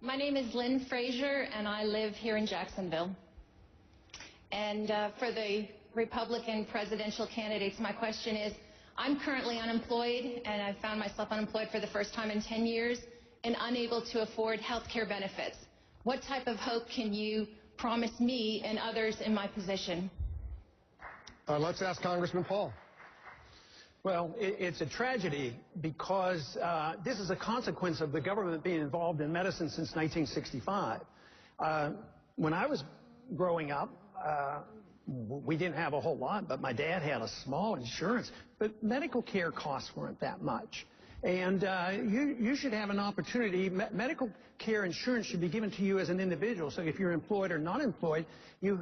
My name is Lynn Frazier, and I live here in Jacksonville. And for the Republican presidential candidates, my question is, I'm currently unemployed, and I've found myself unemployed for the first time in 10 years and unable to afford health care benefits. What type of hope can you promise me and others in my position? Let's ask Congressman Paul. Well, it's a tragedy because this is a consequence of the government being involved in medicine since 1965. When I was growing up, we didn't have a whole lot, but my dad had a small insurance. But medical care costs weren't that much. And you should have an opportunity. Medical care insurance should be given to you as an individual. So if you're employed or not employed, you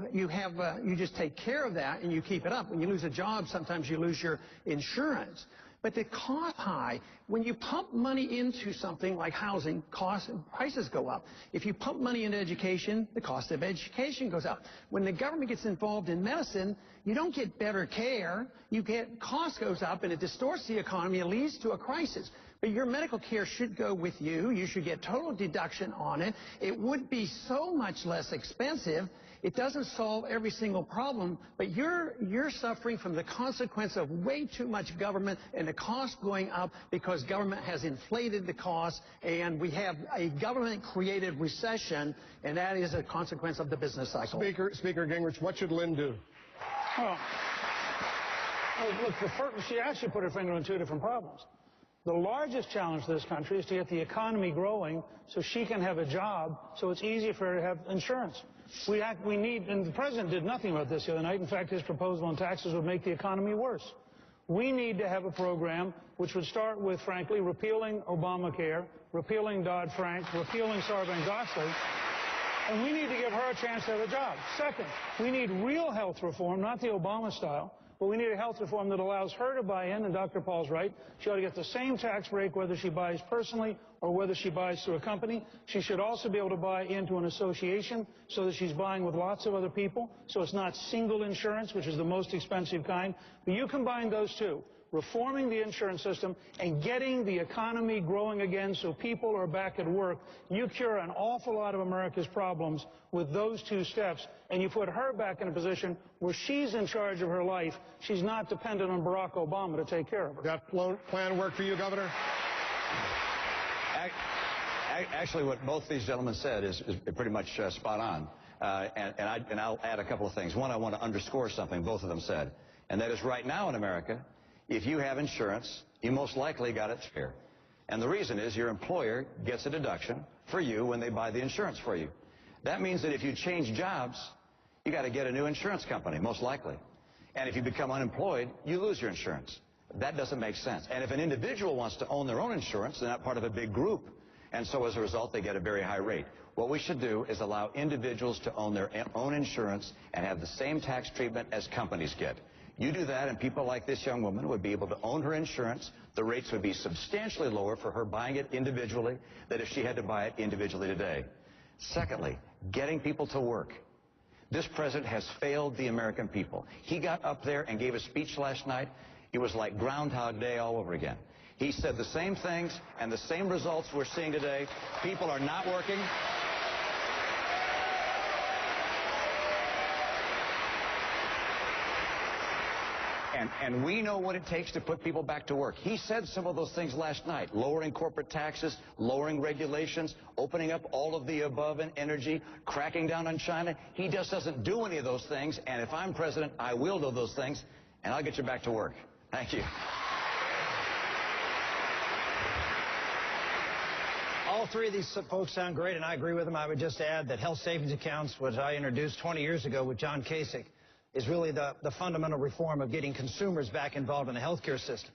just take care of that and you keep it up. When you lose a job, sometimes you lose your insurance. But the cost high, when you pump money into something like housing, costs and prices go up. If you pump money into education, the cost of education goes up. When the government gets involved in medicine, you don't get better care. You get cost goes up, and it distorts the economy. It leads to a crisis. But your medical care should go with you. You should get total deduction on it. It would be so much less expensive. It doesn't solve every single problem, but you're suffering from the consequence of way too much government and the cost going up because government has inflated the cost, and we have a government-created recession, and that is a consequence of the business cycle. Speaker Gingrich, what should Lynn do? Well, look, she actually put her finger on two different problems. The largest challenge to this country is to get the economy growing so she can have a job, so it's easier for her to have insurance. We need, and the president did nothing about this the other night. In fact, his proposal on taxes would make the economy worse. We need to have a program which would start with, frankly, repealing Obamacare, repealing Dodd-Frank, repealing Sarbanes-Oxley, and we need to give her a chance to have a job. Second, we need real health reform, not the Obama style. But we need a health reform that allows her to buy in, and Dr. Paul's right. She ought to get the same tax break whether she buys personally or whether she buys through a company. She should also be able to buy into an association so that she's buying with lots of other people, so it's not single insurance, which is the most expensive kind. But you combine those two, reforming the insurance system and getting the economy growing again so people are back at work, you cure an awful lot of America's problems with those two steps, and you put her back in a position where she's in charge of her life. She's not dependent on Barack Obama to take care of her. That plan work for you, Governor? Actually, what both these gentlemen said is pretty much spot on. And I'll add a couple of things. One, I want to underscore something both of them said, and that is right now in America, if you have insurance, you most likely got it fair. And the reason is your employer gets a deduction for you when they buy the insurance for you. That means that if you change jobs, you got to get a new insurance company, most likely. And if you become unemployed, you lose your insurance. That doesn't make sense. And if an individual wants to own their own insurance, they're not part of a big group. And so as a result, they get a very high rate. What we should do is allow individuals to own their own insurance and have the same tax treatment as companies get. You do that, and people like this young woman would be able to own her insurance. The rates would be substantially lower for her buying it individually than if she had to buy it individually today. Secondly, getting people to work. This president has failed the American people. He got up there and gave a speech last night. It was like Groundhog Day all over again. He said the same things and the same results we're seeing today. People are not working. And we know what it takes to put people back to work. He said some of those things last night, lowering corporate taxes, lowering regulations, opening up all of the above in energy, cracking down on China. He just doesn't do any of those things, and if I'm president, I will do those things, and I'll get you back to work. Thank you. All three of these folks sound great, and I agree with them. I would just add that health savings accounts, which I introduced 20 years ago with John Kasich, is really the fundamental reform of getting consumers back involved in the healthcare system.